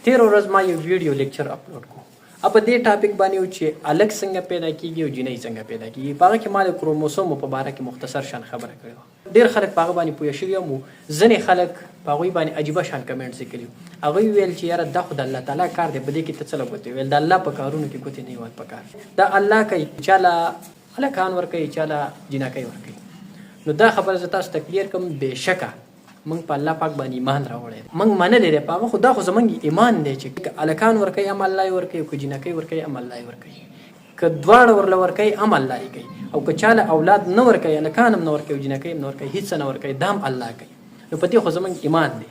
تیر ورځ ما یو ویډیو لیکچر اپلوډ کو. په دې ټاپک باندې و چې الګ څنګه پیدا کیږي او جنۍ څنګه پیدا کیږي. په هغه کې ما د کروموسوم په باره کې مختصر شان خبره کړې وه. ډېر خلک په هغه باندې پوه شوي هم وو. ځینې خلک په هغوی باندې عجیبه شان کمنټس یې کړي وو. هغوی ویل چې یاره دا خو د الله تعالی کار دی، په دې کې ته څه له ګوتې ویل. د الله په کارونو کې ګوتې نه یوال پکار. دا الله کوي، چا له هلکان ورکوي، چا له جنکۍ ورکوي. نو دا خبره زه تاسو ته کلیر کوم. بېشکه موږ په الله پاک باندې ایمان راوړی دی، موږ منلی دی په هغه. خو دا خو زموږ ایمان دی چې که هلکان ورکوي هم الله یې ورکوي، او که جنکۍ ورکوي هم الله یې ورکوي، که دواړه ورله ورکوي هم الله یې کوي، او که چا له اولاد نه ورکوي، هلکان هم نه ورکوي، جنکۍ هم نه ورکوي، هېڅ نه ورکوي، دا هم الله کوي. نو په دې خو زموږ ایمان دی.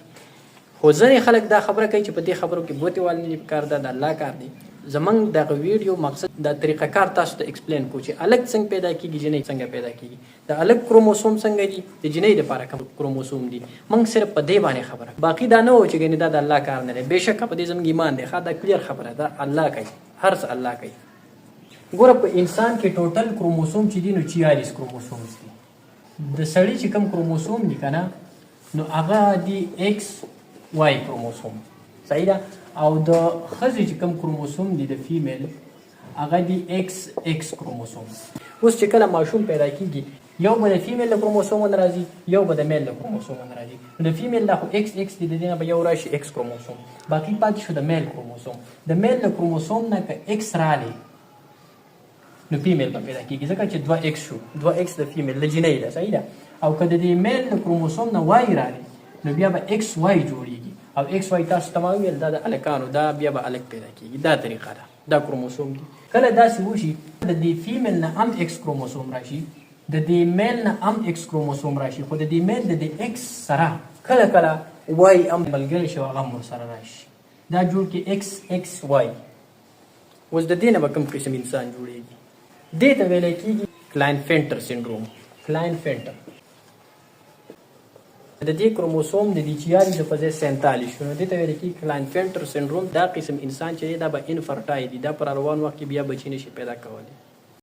خو ځینې خلک دا خبره کوي چې په دې خبرو کې ګوتې وال نه پکار، دا د الله کار دی. زموږ دغه ویډیو مقصد دا طریقه کار تاسو ته ایکسپلین کو چې الګ څنګه پیدا کیږي، جنۍ څنګه پیدا کیږي، د الګ کروموسوم څنګه دي، د جنۍ لپاره کوم کروموسوم دي. موږ صرف په دې باندې خبره، باقي دا نه و چې ګنې دا د الله کار نه دی. بېشکه په دې زموږ ایمان دی. دا کلیر خبره ده، الله کوي، هر څه الله کوي. ګوره په انسان کې ټوټل کروموسوم چې دي نو 46 کروموسومز دي. د سړي چې کوم کروموسوم دي که نه، نو هغه دي ایکس واي کروموسوم، صحیح ده. او د ښځې چې کوم کروموسوم دي د فیمیل، هغه دي ایکس ایکس کروموسوم. اوس چې کله ماشوم پیدا کیږي، یو به د فیمیل له کروموسوم نه راځي، یو به د میل له کروموسوم نه راځي. د فیمیل لا خو ایکس ایکس دي، د دې نه به یو راشي ایکس کروموسوم، باقي پاتې شو د میل کروموسوم. د میل له کروموسوم نه که ایکس رالی نو فیمیل به پیدا کیږي، ځکه چې 2 ایکس شو، 2 ایکس د فیمیل د جنۍ ده، صحیح ده. او که د دې میل له کروموسوم نه وای رالی نو بیا به ایکس وای جوړیږي، او ایکس وای تاسو تمام ویل دا د الکانو، دا بیا به الک پیدا کیږي. دا طریقه ده، دا کروموسوم دي. کله داسې وشي د دې فیمیل نه هم ایکس کروموسوم راشي، د دې میل نه هم ایکس کروموسوم راشي، خو د دې میل د دې ایکس سره کله کله وای هم ملګری شي، هغه هم ورسره راشي. دا جوړ کې ایکس ایکس وای. اوس د دې نه به کوم قسم انسان جوړیږي؟ دې ته ویلی کېږي کلاین-فینټر سینډروم. کلاین-فینټر د دې کروموسوم د دې 46 په ځای 47 شو، نو دې ته ویل کېږي کلاین-فینټر سینډروم. دا قسم انسان چې دی دا به انفرټایل دی، دا پر روان وخت کې بیا بچي نشي پیدا کولی.